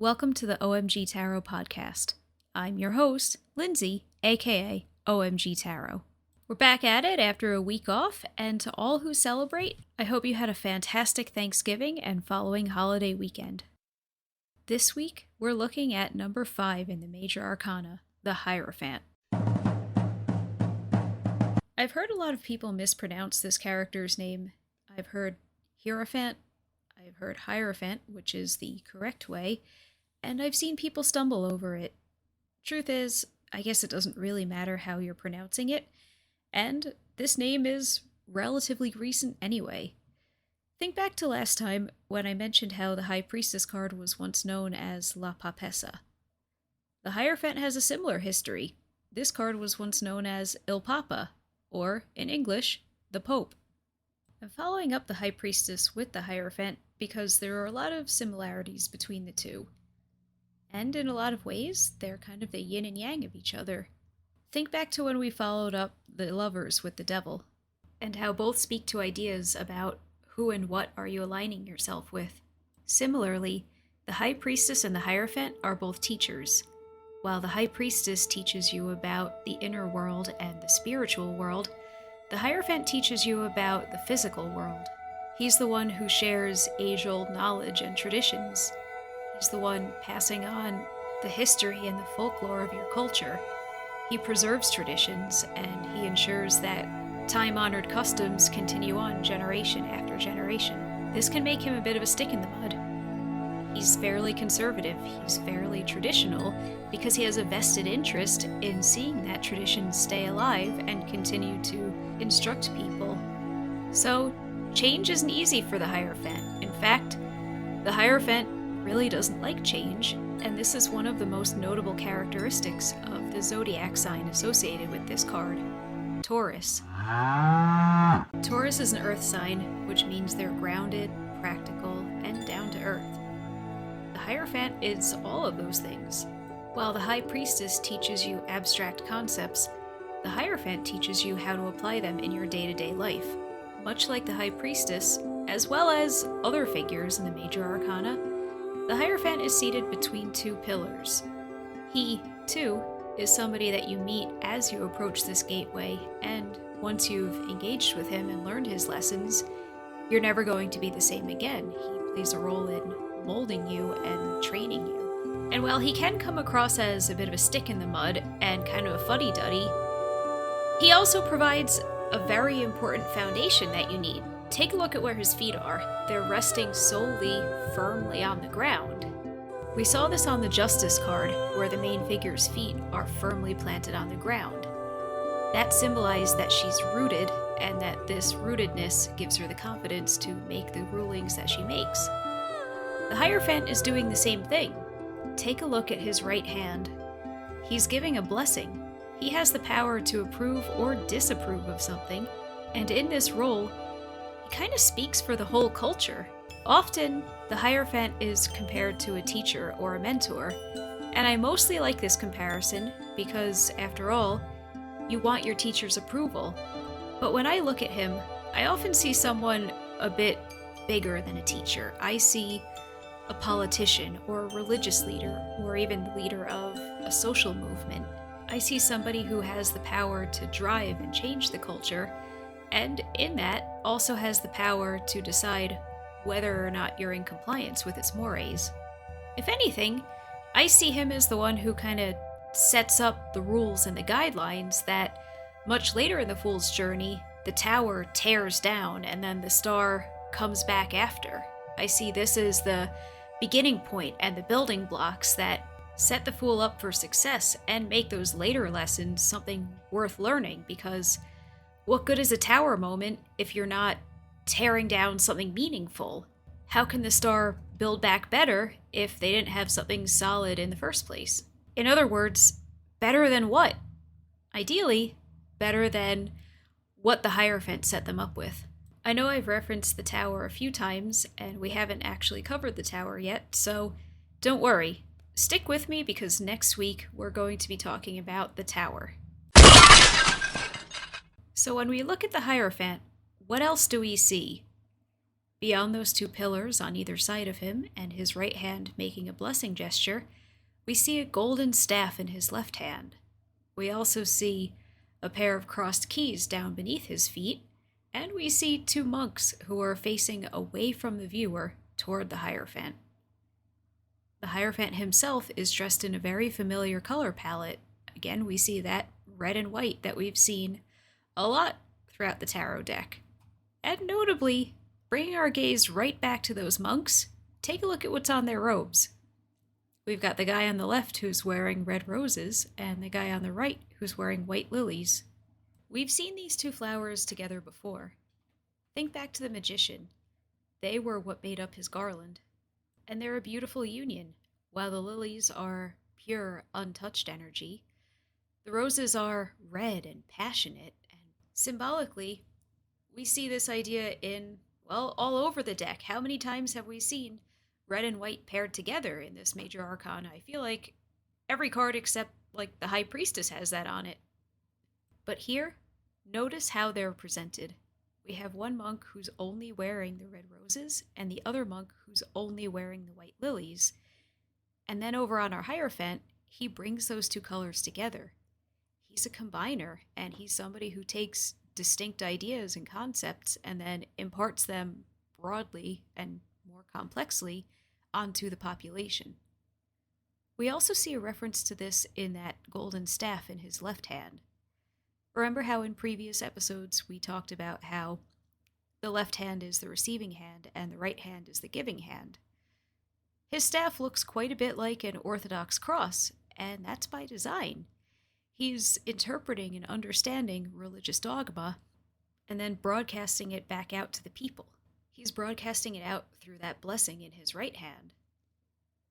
Welcome to the OMG Tarot podcast. I'm your host, Lindsay, aka OMG Tarot. We're back at it after a week off, and to all who celebrate, I hope you had a fantastic Thanksgiving and following holiday weekend. This week, we're looking at number 5 in the Major Arcana, the Hierophant. I've heard a lot of people mispronounce this character's name. I've heard Hierophant, I've heard Hierophant, which is the correct way, and I've seen people stumble over it. Truth is, I guess it doesn't really matter how you're pronouncing it, and this name is relatively recent anyway. Think back to last time when I mentioned how the High Priestess card was once known as La Papessa. The Hierophant has a similar history. This card was once known as Il Papa, or, in English, the Pope. I'm following up the High Priestess with the Hierophant because there are a lot of similarities between the two. And in a lot of ways, they're kind of the yin and yang of each other. Think back to when we followed up the Lovers with the Devil, and how both speak to ideas about who and what are you aligning yourself with. Similarly, the High Priestess and the Hierophant are both teachers. While the High Priestess teaches you about the inner world and the spiritual world, the Hierophant teaches you about the physical world. He's the one who shares age-old knowledge and traditions. He's the one passing on the history and the folklore of your culture. He preserves traditions, and he ensures that time-honored customs continue on generation after generation. This can make him a bit of a stick in the mud. He's fairly conservative, he's fairly traditional, because he has a vested interest in seeing that tradition stay alive and continue to instruct people. So, change isn't easy for the Hierophant. In fact, the Hierophant really doesn't like change, and this is one of the most notable characteristics of the zodiac sign associated with this card, Taurus. Taurus is an earth sign, which means they're grounded, practical, and down to earth. The Hierophant is all of those things. While the High Priestess teaches you abstract concepts, the Hierophant teaches you how to apply them in your day-to-day life. Much like the High Priestess, as well as other figures in the Major Arcana, the Hierophant is seated between two pillars. He, too, is somebody that you meet as you approach this gateway, and once you've engaged with him and learned his lessons, you're never going to be the same again. He plays a role in molding you and training you. And while he can come across as a bit of a stick in the mud and kind of a fuddy-duddy, he also provides a very important foundation that you need. Take a look at where his feet are. They're resting solely, firmly on the ground. We saw this on the Justice card, where the main figure's feet are firmly planted on the ground. That symbolized that she's rooted, and that this rootedness gives her the confidence to make the rulings that she makes. The Hierophant is doing the same thing. Take a look at his right hand. He's giving a blessing. He has the power to approve or disapprove of something, and in this role, he kind of speaks for the whole culture. Often, the Hierophant is compared to a teacher or a mentor, and I mostly like this comparison because, after all, you want your teacher's approval. But when I look at him, I often see someone a bit bigger than a teacher. I see a politician or a religious leader, or even the leader of a social movement. I see somebody who has the power to drive and change the culture, and in that also has the power to decide whether or not you're in compliance with its mores. If anything, I see him as the one who kind of sets up the rules and the guidelines that, much later in the Fool's journey, the tower tears down and then the star comes back after. I see this as the beginning point and the building blocks that set the Fool up for success and make those later lessons something worth learning, because what good is a tower moment if you're not tearing down something meaningful? How can the star build back better if they didn't have something solid in the first place? In other words, better than what? Ideally, better than what the Hierophant set them up with. I know I've referenced the tower a few times, and we haven't actually covered the tower yet, so don't worry. Stick with me, because next week we're going to be talking about the tower. So when we look at the Hierophant, what else do we see? Beyond those two pillars on either side of him, and his right hand making a blessing gesture, we see a golden staff in his left hand. We also see a pair of crossed keys down beneath his feet, and we see two monks who are facing away from the viewer toward the Hierophant. The Hierophant himself is dressed in a very familiar color palette. Again, we see that red and white that we've seen a lot throughout the tarot deck. And notably, bringing our gaze right back to those monks, take a look at what's on their robes. We've got the guy on the left who's wearing red roses, and the guy on the right who's wearing white lilies. We've seen these two flowers together before. Think back to the magician. They were what made up his garland. And they're a beautiful union. While the lilies are pure, untouched energy, the roses are red and passionate, and symbolically, we see this idea in, well, all over the deck. How many times have we seen red and white paired together in this major arcana? I feel like every card except, like, the High Priestess has that on it. But here, notice how they're presented. We have one monk who's only wearing the red roses, and the other monk who's only wearing the white lilies. And then over on our Hierophant, he brings those two colors together. He's a combiner, and he's somebody who takes distinct ideas and concepts and then imparts them broadly and more complexly onto the population. We also see a reference to this in that golden staff in his left hand. Remember how in previous episodes we talked about how the left hand is the receiving hand and the right hand is the giving hand? His staff looks quite a bit like an Orthodox cross, and that's by design. He's interpreting and understanding religious dogma and then broadcasting it back out to the people. He's broadcasting it out through that blessing in his right hand.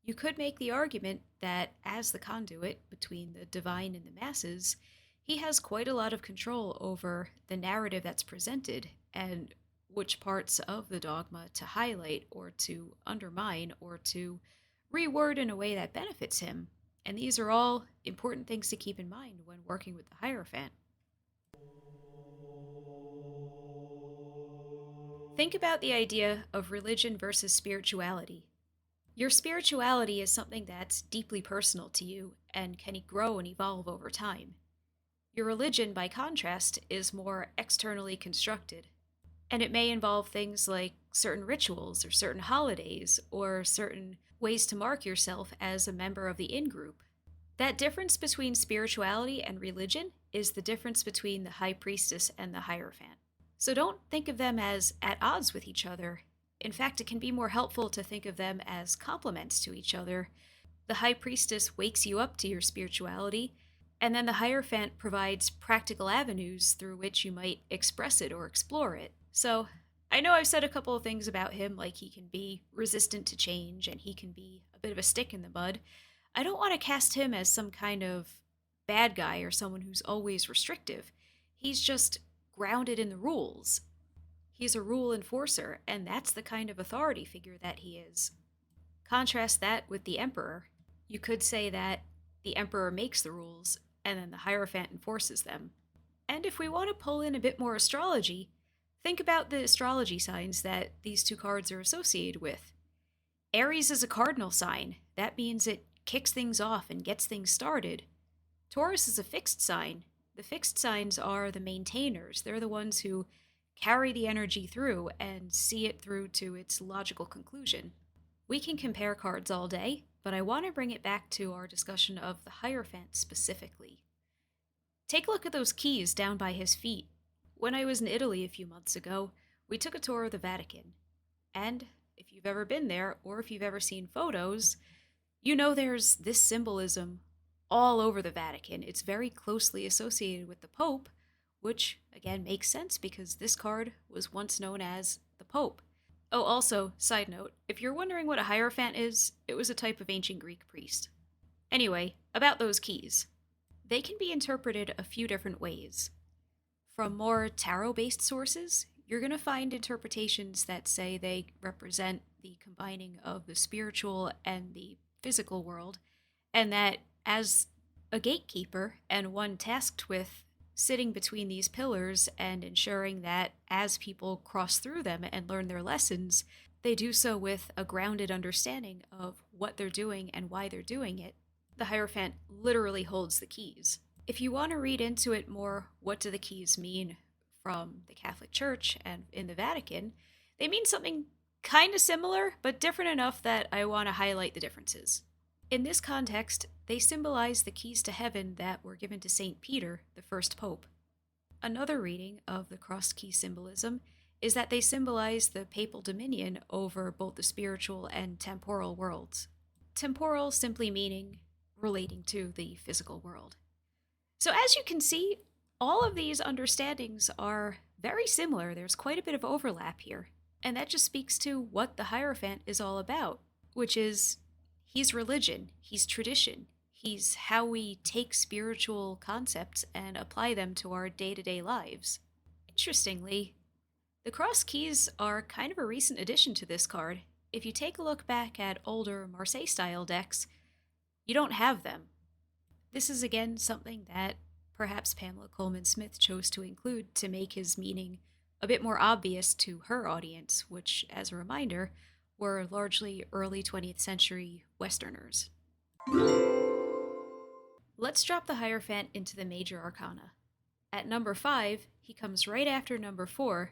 You could make the argument that as the conduit between the divine and the masses, he has quite a lot of control over the narrative that's presented and which parts of the dogma to highlight or to undermine or to reword in a way that benefits him. And these are all important things to keep in mind when working with the Hierophant. Think about the idea of religion versus spirituality. Your spirituality is something that's deeply personal to you and can grow and evolve over time. Your religion, by contrast, is more externally constructed, and it may involve things like certain rituals or certain holidays or certain ways to mark yourself as a member of the in-group. That difference between spirituality and religion is the difference between the High Priestess and the Hierophant. So don't think of them as at odds with each other. In fact, it can be more helpful to think of them as complements to each other. The High Priestess wakes you up to your spirituality, and then the Hierophant provides practical avenues through which you might express it or explore it. So, I know I've said a couple of things about him, like he can be resistant to change and he can be a bit of a stick in the mud. I don't want to cast him as some kind of bad guy or someone who's always restrictive. He's just grounded in the rules. He's a rule enforcer, and that's the kind of authority figure that he is. Contrast that with the Emperor. You could say that the Emperor makes the rules, and then the Hierophant enforces them. And if we want to pull in a bit more astrology, think about the astrology signs that these two cards are associated with. Aries is a cardinal sign. That means it kicks things off and gets things started. Taurus is a fixed sign. The fixed signs are the maintainers. They're the ones who carry the energy through and see it through to its logical conclusion. We can compare cards all day, but I want to bring it back to our discussion of the Hierophant specifically. Take a look at those keys down by his feet. When I was in Italy a few months ago, we took a tour of the Vatican. And if you've ever been there, or if you've ever seen photos, you know there's this symbolism all over the Vatican. It's very closely associated with the Pope, which, again, makes sense because this card was once known as the Pope. Oh, also, side note, if you're wondering what a Hierophant is, it was a type of ancient Greek priest. Anyway, about those keys. They can be interpreted a few different ways. From more tarot-based sources, you're going to find interpretations that say they represent the combining of the spiritual and the physical world, and that as a gatekeeper and one tasked with sitting between these pillars and ensuring that as people cross through them and learn their lessons, they do so with a grounded understanding of what they're doing and why they're doing it. The Hierophant literally holds the keys. If you want to read into it more, what do the keys mean from the Catholic Church and in the Vatican, they mean something kind of similar, but different enough that I want to highlight the differences. In this context, they symbolize the keys to heaven that were given to St. Peter, the first pope. Another reading of the cross key symbolism is that they symbolize the papal dominion over both the spiritual and temporal worlds. Temporal simply meaning relating to the physical world. So as you can see, all of these understandings are very similar. There's quite a bit of overlap here. And that just speaks to what the Hierophant is all about, which is he's religion, he's tradition, he's how we take spiritual concepts and apply them to our day-to-day lives. Interestingly, the cross keys are kind of a recent addition to this card. If you take a look back at older Marseille-style decks, you don't have them. This is again something that perhaps Pamela Coleman Smith chose to include to make his meaning a bit more obvious to her audience, which, as a reminder, were largely early 20th century Westerners. Let's drop the Hierophant into the major arcana. At number 5, he comes right after number 4,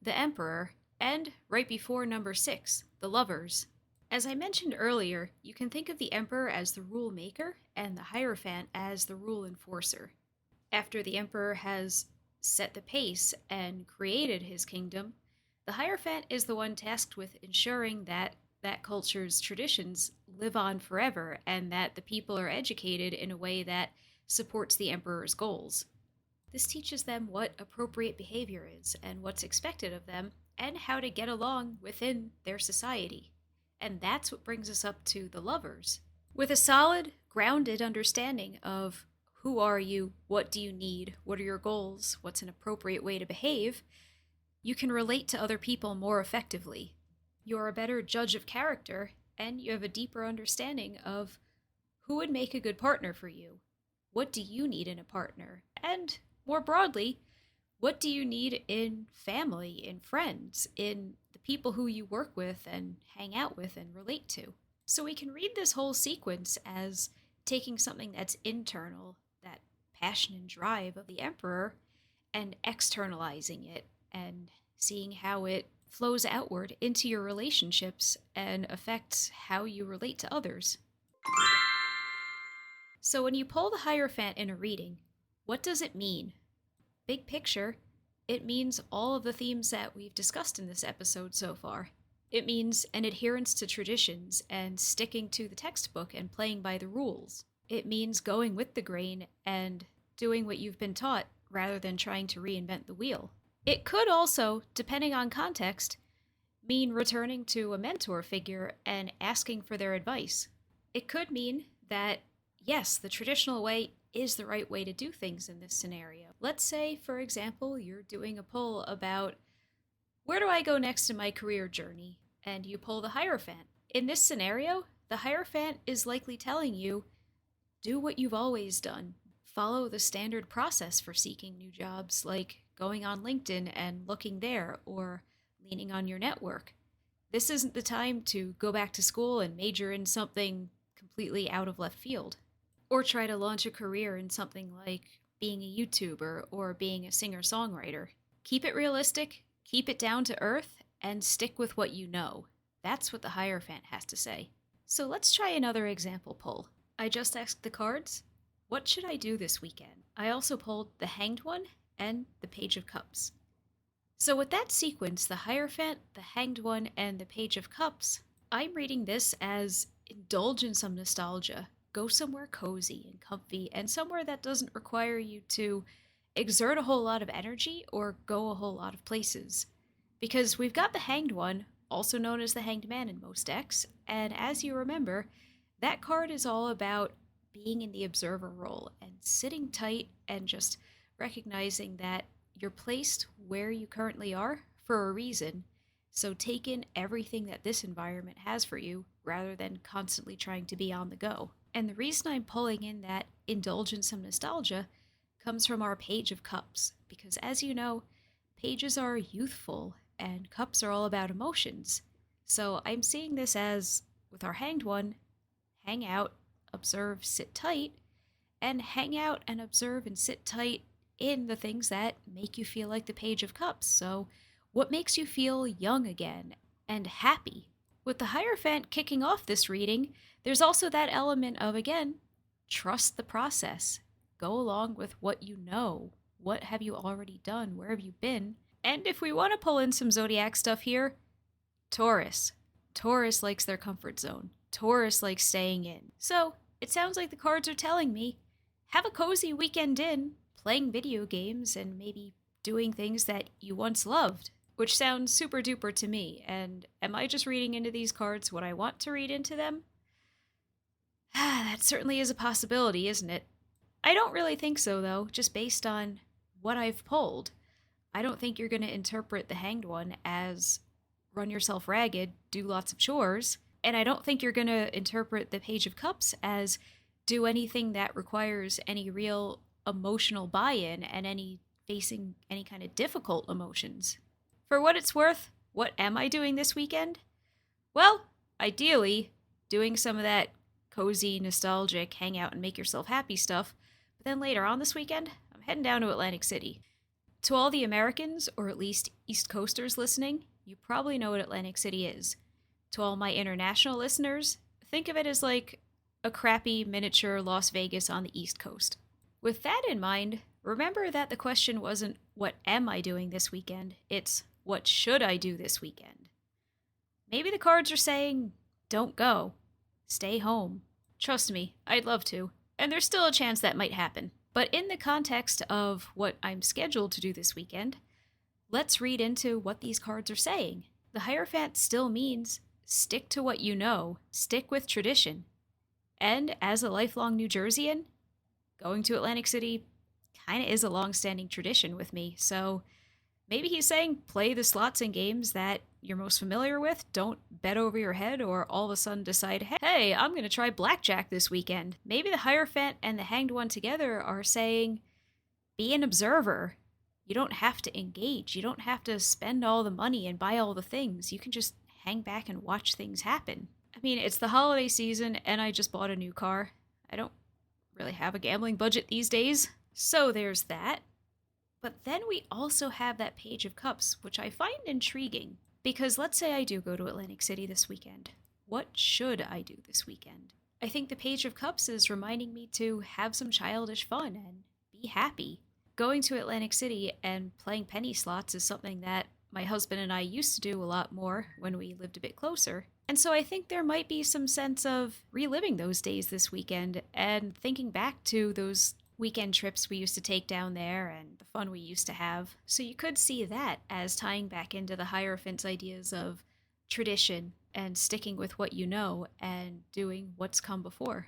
the Emperor, and right before number 6, the Lovers. As I mentioned earlier, you can think of the Emperor as the rule maker and the Hierophant as the rule enforcer. After the Emperor has set the pace and created his kingdom, the Hierophant is the one tasked with ensuring that that culture's traditions live on forever and that the people are educated in a way that supports the Emperor's goals. This teaches them what appropriate behavior is and what's expected of them and how to get along within their society. And that's what brings us up to the Lovers. With a solid, grounded understanding of who are you, what do you need, what are your goals, what's an appropriate way to behave, you can relate to other people more effectively. You're a better judge of character, and you have a deeper understanding of who would make a good partner for you, what do you need in a partner, and more broadly, what do you need in family, in friends, in the people who you work with and hang out with and relate to. So we can read this whole sequence as taking something that's internal, that passion and drive of the Emperor, and externalizing it and seeing how it flows outward into your relationships and affects how you relate to others. So when you pull the Hierophant in a reading, what does it mean? Big picture, it means all of the themes that we've discussed in this episode so far. It means an adherence to traditions and sticking to the textbook and playing by the rules. It means going with the grain and doing what you've been taught rather than trying to reinvent the wheel. It could also, depending on context, mean returning to a mentor figure and asking for their advice. It could mean that, yes, the traditional way is the right way to do things in this scenario. Let's say, for example, you're doing a poll about where do I go next in my career journey, and you pull the Hierophant. In this scenario, the Hierophant is likely telling you, do what you've always done. Follow the standard process for seeking new jobs, like going on LinkedIn and looking there, or leaning on your network. This isn't the time to go back to school and major in something completely out of left field. Or try to launch a career in something like being a YouTuber or being a singer-songwriter. Keep it realistic, keep it down to earth, and stick with what you know. That's what the Hierophant has to say. So let's try another example pull. I just asked the cards, what should I do this weekend? I also pulled the Hanged One and the Page of Cups. So with that sequence, the Hierophant, the Hanged One, and the Page of Cups, I'm reading this as indulge in some nostalgia. Go somewhere cozy and comfy, and somewhere that doesn't require you to exert a whole lot of energy or go a whole lot of places. Because we've got the Hanged One, also known as the Hanged Man in most decks, and as you remember, that card is all about being in the observer role and sitting tight and just recognizing that you're placed where you currently are for a reason. So take in everything that this environment has for you rather than constantly trying to be on the go. And the reason I'm pulling in that indulge in some nostalgia comes from our Page of Cups, because as you know, pages are youthful and cups are all about emotions. So I'm seeing this as, with our Hanged One, hang out, observe, sit tight, and hang out and observe and sit tight in the things that make you feel like the Page of Cups. So, what makes you feel young again and happy? With the Hierophant kicking off this reading, there's also that element of, again, trust the process. Go along with what you know. What have you already done? Where have you been? And if we want to pull in some zodiac stuff here, Taurus. Taurus likes their comfort zone. Taurus likes staying in. So, it sounds like the cards are telling me, have a cozy weekend in, playing video games and maybe doing things that you once loved, which sounds super duper to me. And am I just reading into these cards what I want to read into them? That certainly is a possibility, isn't it? I don't really think so, though, just based on what I've pulled. I don't think you're going to interpret the Hanged One as run yourself ragged, do lots of chores, and I don't think you're going to interpret the Page of Cups as do anything that requires any real emotional buy-in and any facing any kind of difficult emotions. For what it's worth, what am I doing this weekend? Well, ideally, doing some of that cozy, nostalgic, hang out and make yourself happy stuff, but then later on this weekend, I'm heading down to Atlantic City. To all the Americans, or at least East Coasters listening, you probably know what Atlantic City is. To all my international listeners, think of it as like a crappy miniature Las Vegas on the East Coast. With that in mind, remember that the question wasn't, what am I doing this weekend? It's, what should I do this weekend? Maybe the cards are saying, don't go. Stay home. Trust me, I'd love to. And there's still a chance that might happen. But in the context of what I'm scheduled to do this weekend, let's read into what these cards are saying. The Hierophant still means stick to what you know, stick with tradition. And as a lifelong New Jerseyan, going to Atlantic City kind of is a long-standing tradition with me. So maybe he's saying play the slots and games that you're most familiar with. Don't bet over your head or all of a sudden decide, hey, I'm going to try blackjack this weekend. Maybe the Hierophant and the Hanged One together are saying, be an observer. You don't have to engage. You don't have to spend all the money and buy all the things. You can just hang back and watch things happen. I mean, it's the holiday season and I just bought a new car. I don't really have a gambling budget these days. So there's that. But then we also have that Page of Cups, which I find intriguing. Because let's say I do go to Atlantic City this weekend. What should I do this weekend? I think the Page of Cups is reminding me to have some childish fun and be happy. Going to Atlantic City and playing penny slots is something that my husband and I used to do a lot more when we lived a bit closer. And so I think there might be some sense of reliving those days this weekend and thinking back to those weekend trips we used to take down there and the fun we used to have. So you could see that as tying back into the Hierophant's ideas of tradition and sticking with what you know and doing what's come before.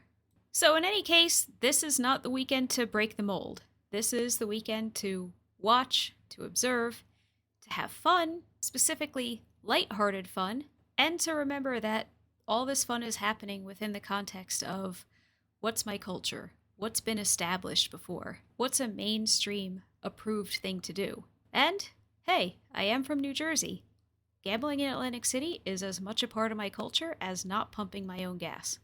So in any case, this is not the weekend to break the mold. This is the weekend to watch, to observe, to have fun, specifically lighthearted fun, and to remember that all this fun is happening within the context of what's my culture, what's been established before, what's a mainstream approved thing to do. And, hey, I am from New Jersey. Gambling in Atlantic City is as much a part of my culture as not pumping my own gas.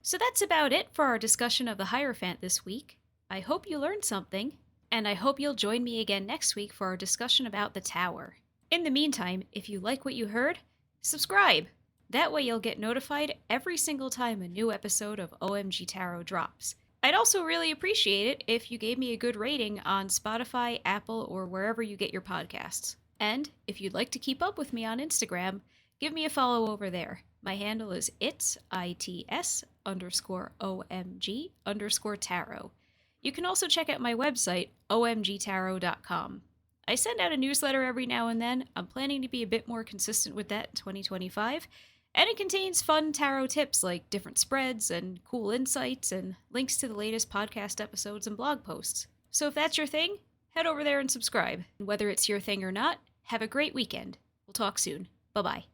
So that's about it for our discussion of the Hierophant this week. I hope you learned something, and I hope you'll join me again next week for our discussion about the Tower. In the meantime, if you like what you heard, subscribe! That way you'll get notified every single time a new episode of OMG Tarot drops. I'd also really appreciate it if you gave me a good rating on Spotify, Apple, or wherever you get your podcasts. And if you'd like to keep up with me on Instagram, give me a follow over there. My handle is its_OMG_tarot. You can also check out my website, omgtarot.com. I send out a newsletter every now and then. I'm planning to be a bit more consistent with that in 2025. And it contains fun tarot tips like different spreads and cool insights and links to the latest podcast episodes and blog posts. So if that's your thing, head over there and subscribe. And whether it's your thing or not, have a great weekend. We'll talk soon. Bye-bye.